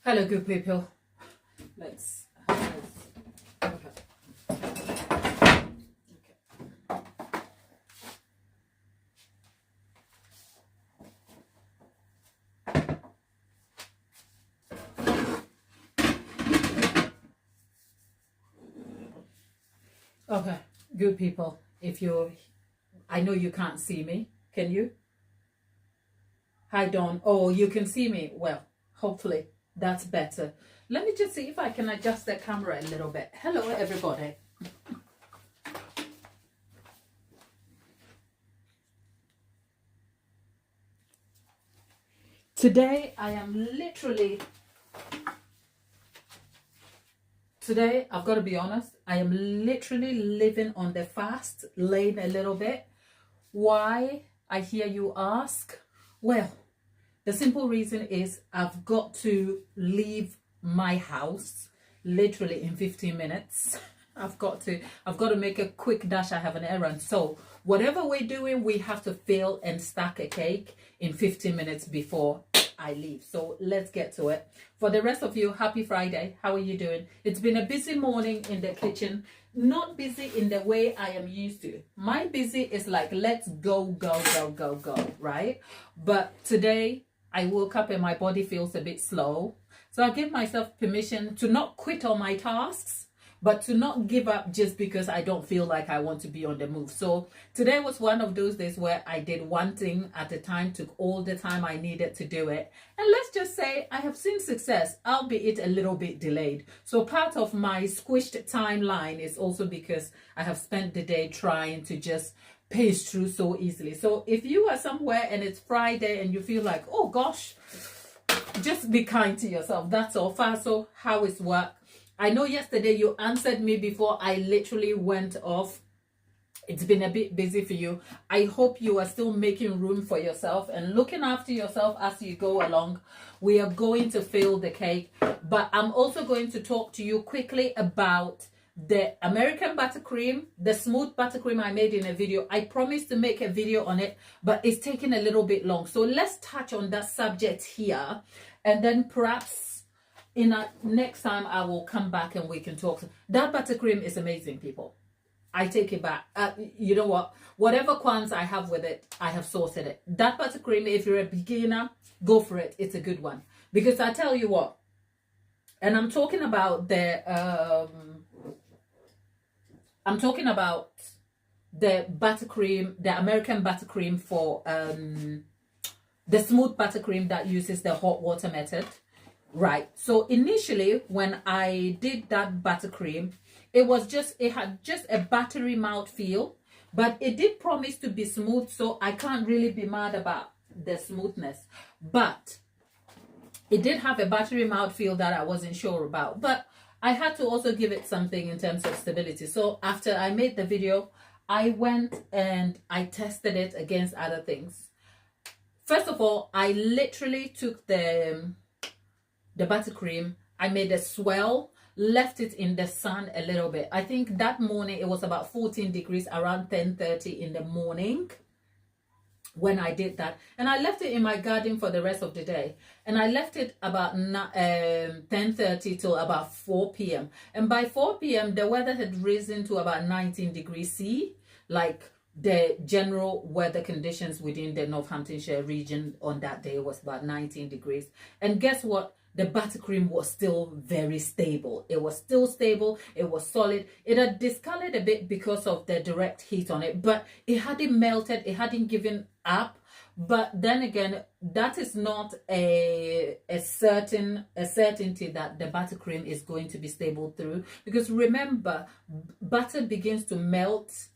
Hello, good people. Let's. Okay. Okay, good people. If you're, I know you can't see me. Can you? Hi, Dawn. Oh, you can see me. Well, hopefully that's better. Let me just see if I can adjust the camera a little bit. Hello, everybody. Today, I've got to be honest, I am literally living on the fast lane a little bit. Why, I hear you ask? Well, the simple reason is I've got to leave my house literally in 15 minutes. I've got to make a quick dash. I have an errand. So whatever we're doing, we have to fill and stack a cake in 15 minutes before I leave. So let's get to it. For the rest of you, happy Friday. How are you doing? It's been a busy morning in the kitchen. Not busy in the way I am used to. My busy is like, let's go, right? But today I woke up and my body feels a bit slow. So I give myself permission to not quit on my tasks, but to not give up just because I don't feel like I want to be on the move. So today was one of those days where I did one thing at a time, took all the time I needed to do it. And let's just say I have seen success, albeit a little bit delayed. So part of my squished timeline is also because I have spent the day trying to just pace through so easily. So if you are somewhere and it's Friday and you feel like, oh gosh, just be kind to yourself. That's all. So how is work? I know yesterday you answered me before I literally went off. It's been a bit busy for you. I hope you are still making room for yourself and looking after yourself as you go along. We are going to fill the cake, but I'm also going to talk to you quickly about the American buttercream, the smooth buttercream I made in a video. I promised to make a video on it, but it's taking a little bit long. So let's touch on that subject here, and then perhaps next time I will come back and we can talk. That buttercream is amazing, people. I take it back. You know what? Whatever qualms I have with it, I have sorted it. That buttercream, if you're a beginner, go for it. It's a good one. Because I tell you what, and I'm talking about the buttercream, the American buttercream for the smooth buttercream that uses the hot water method. Right. So initially when I did that buttercream, it had just a buttery mouth feel, but it did promise to be smooth. So I can't really be mad about the smoothness, but it did have a buttery mouth feel that I wasn't sure about, but I had to also give it something in terms of stability. So after I made the video, I went and I tested it against other things. First of all, I literally took the buttercream, I made a swirl, left it in the sun a little bit. I think that morning it was about 14 degrees, around 10:30 in the morning when I did that. And I left it in my garden for the rest of the day. And I left it about 10:30 till about 4 p.m. And by 4 p.m. the weather had risen to about 19 degrees C, like the general weather conditions within the Northamptonshire region on that day was about 19 degrees. And guess what? The buttercream was still very stable. It was still stable. It was solid. It had discolored a bit because of the direct heat on it, but it hadn't melted. It hadn't given up. But then again, that is not a certainty that the buttercream is going to be stable through. Because remember, butter begins to melt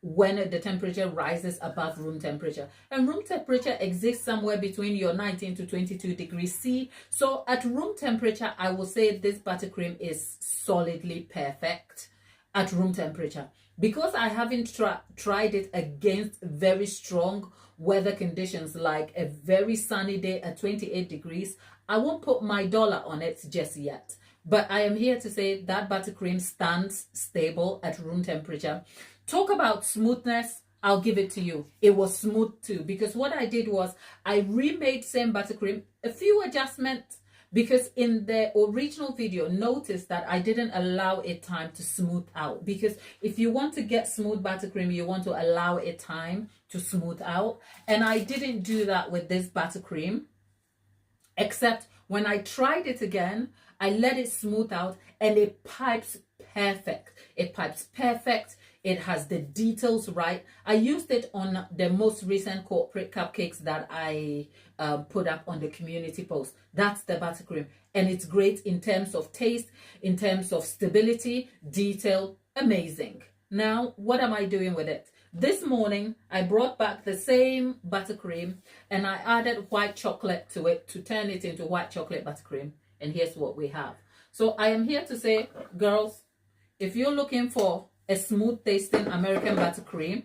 when the temperature rises above room temperature, and room temperature exists somewhere between your 19 to 22 degrees C. So at room temperature, I will say this buttercream is solidly perfect at room temperature. Because I haven't tried it against very strong weather conditions, like a very sunny day at 28 degrees, I won't put my dollar on it just yet. But I am here to say that buttercream stands stable at room temperature. Talk about smoothness, I'll give it to you. It was smooth too, because what I did was I remade same buttercream, a few adjustments, because in the original video, notice that I didn't allow it time to smooth out, because if you want to get smooth buttercream, you want to allow it time to smooth out. And I didn't do that with this buttercream, except when I tried it again, I let it smooth out and it pipes perfect. It pipes perfect. It has the details right. I used it on the most recent corporate cupcakes that I put up on the community post. That's the buttercream. And it's great in terms of taste, in terms of stability, detail, amazing. Now, what am I doing with it? This morning, I brought back the same buttercream and I added white chocolate to it to turn it into white chocolate buttercream. And here's what we have. So I am here to say, girls, if you're looking for a smooth tasting American buttercream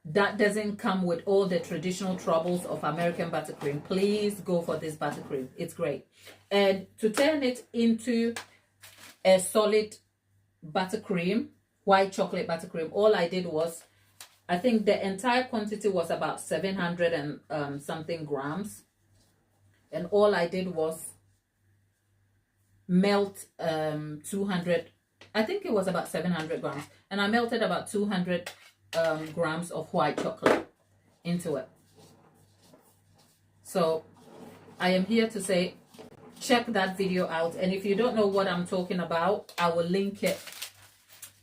that doesn't come with all the traditional troubles of American buttercream, please go for this buttercream. It's great. And to turn it into a solid buttercream, white chocolate buttercream, all I did was, I think the entire quantity was about 700 and something grams. And all I did was melt 200, I think it was about 700 grams. And I melted about 200 grams of white chocolate into it. So I am here to say, check that video out. And if you don't know what I'm talking about, I will link it.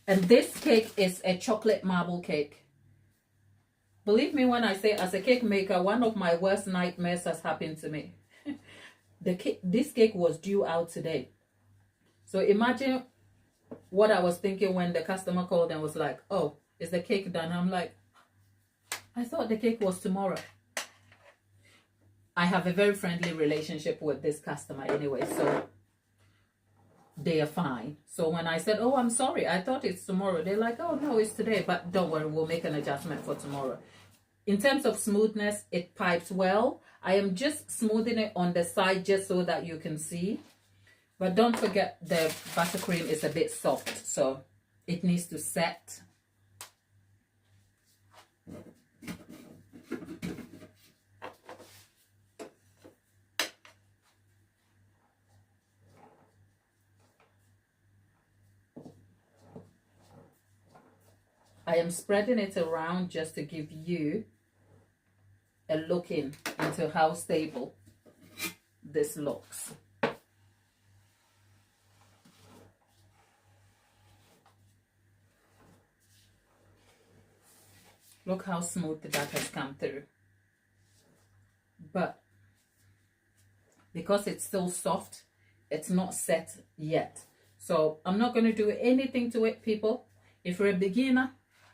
And this cake is a chocolate marble cake. Believe me when I say, as a cake maker, one of my worst nightmares has happened to me. This cake was due out today. So imagine what I was thinking when the customer called and was like, oh, is the cake done? I'm like, I thought the cake was tomorrow. I have a very friendly relationship with this customer anyway, so they are fine. So when I said, oh, I'm sorry, I thought it's tomorrow, they're like, oh, no, it's today. But don't worry, we'll make an adjustment for tomorrow. In terms of smoothness, it pipes well. I am just smoothing it on the side just so that you can see. But don't forget, the buttercream is a bit soft, so it needs to set. I am spreading it around just to give you a look into how stable this looks. Look how smooth that has come through. But because it's still soft, it's not set yet. So I'm not going to do anything to it, people. If you're a beginner,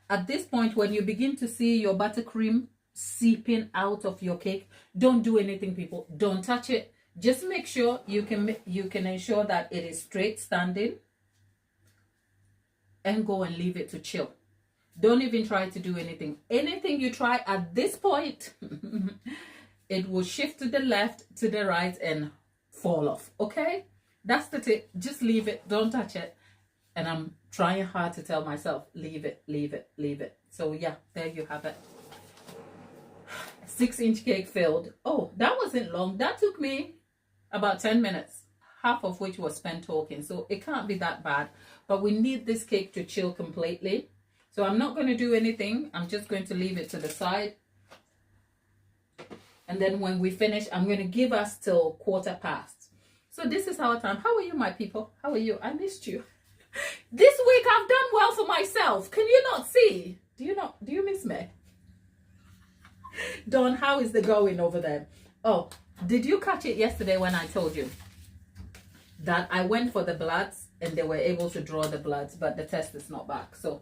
at this point, when you begin to see your buttercream seeping out of your cake, don't do anything, people. Don't touch it. Just make sure you can ensure that it is straight standing, and go and leave it to chill. Don't even try to do anything. Anything you try at this point, it will shift to the left, to the right, and fall off. Okay? That's the tip. Just leave it. Don't touch it. And I'm trying hard to tell myself, leave it, leave it, leave it. So yeah, there you have it. 6-inch cake filled. Oh, that wasn't long. That took me about 10 minutes, half of which was spent talking. So it can't be that bad. But we need this cake to chill completely. So I'm not going to do anything. I'm just going to leave it to the side. And then when we finish, I'm going to give us till 15:15. So this is our time. How are you, my people? How are you? I missed you. This week I've done well for myself. Can you not see? Do you miss me? Dawn, how is the going over there? Oh, did you catch it yesterday when I told you that I went for the bloods and they were able to draw the bloods, but the test is not back? So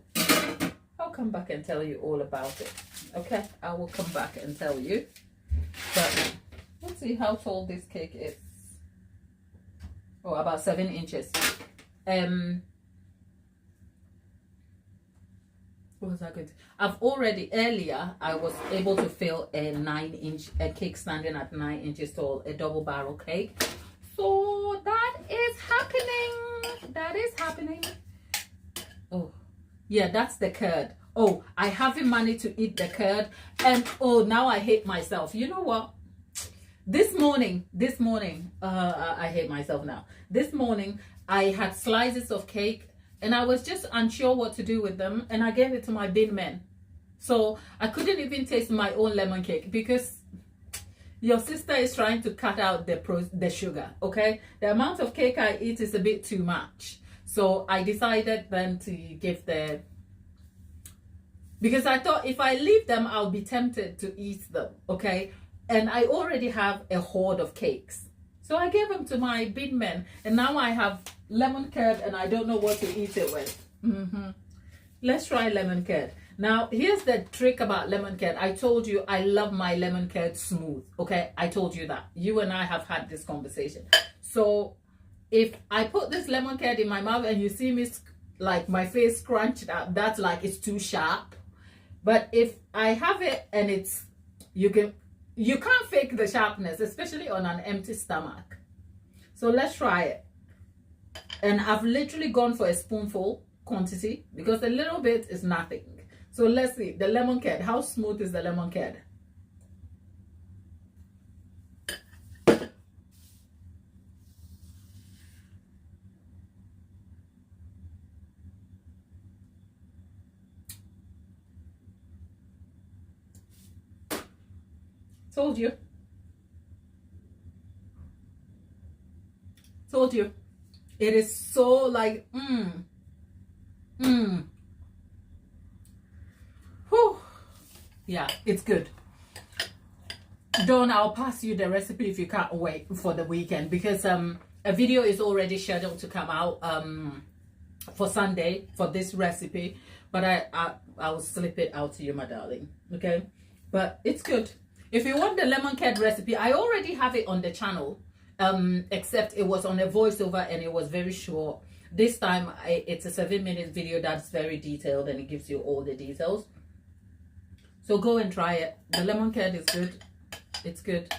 I'll come back and tell you all about it. Okay, I will come back and tell you. But let's see how tall this cake is. Oh, about 7 inches. What was I going to? I've already, earlier, I was able to fill a 9-inch, a cake standing at 9 inches tall, a double barrel cake. So that is happening. That is happening. Oh, yeah, that's the curd. Oh, I haven't managed to eat the curd. And oh, now I hate myself. You know what? This morning, I hate myself now. This morning, I had slices of cake and I was just unsure what to do with them, and I gave it to my bin men. So I couldn't even taste my own lemon cake because your sister is trying to cut out the sugar, okay? The amount of cake I eat is a bit too much. So I decided then to give because I thought if I leave them, I'll be tempted to eat them, okay? And I already have a hoard of cakes. So I gave them to my bin men, and now I have lemon curd and I don't know what to eat it with. Let's try lemon curd. Now, here's the trick about lemon curd. I told you I love my lemon curd smooth, okay? I told you that. You and I have had this conversation. So if I put this lemon curd in my mouth and you see me like my face scrunched up, that's like it's too sharp. But if I have it and you can't fake the sharpness, especially on an empty stomach. So let's try it. And I've literally gone for a spoonful quantity because a little bit is nothing. So let's see the lemon curd. How smooth is the lemon curd? Told you. It is so like Whew. Yeah, it's good. Dawn, I'll pass you the recipe if you can't wait for the weekend, because a video is already scheduled to come out for Sunday for this recipe, but I will slip it out to you, my darling. Okay, but it's good. If you want the lemon curd recipe, I already have it on the channel, except it was on a voiceover and it was very short. This time it's a 7-minute video that's very detailed and it gives you all the details. So go and try it. The lemon curd is good. It's good.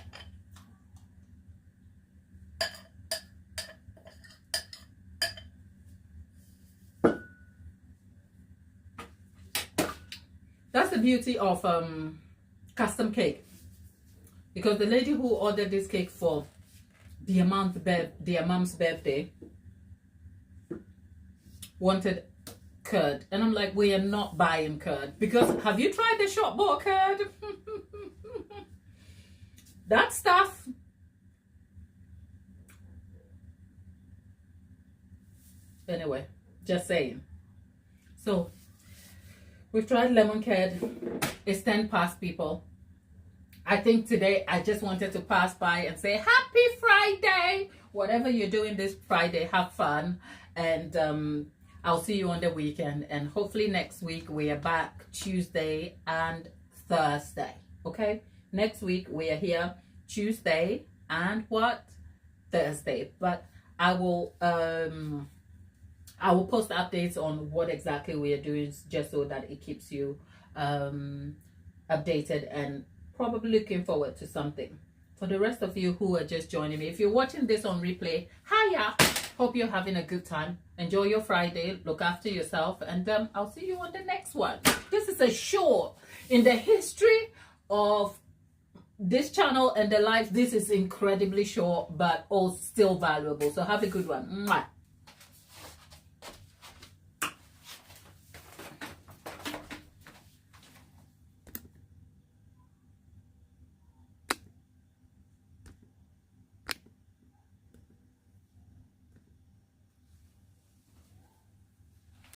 That's the beauty of custom cake. Because the lady who ordered this cake for their mom's birthday wanted curd, and I'm like, we are not buying curd, because have you tried the shop bought curd? That stuff, anyway, just saying. So we've tried lemon curd. It's 10 past, people. I think today I just wanted to pass by and say happy Friday. Whatever you're doing this Friday, have fun, and I'll see you on the weekend, and hopefully next week we are back Tuesday and Thursday. Okay, next week we are here Tuesday and Thursday, but I will post updates on what exactly we are doing, just so that it keeps you updated and probably looking forward to something. For the rest of you who are just joining me, if you're watching this on replay, hiya, hope you're having a good time. Enjoy your Friday, look after yourself, and I'll see you on the next one. This is a short in the history of this channel and the life. This is incredibly short, but all still valuable. So have a good one. Mwah.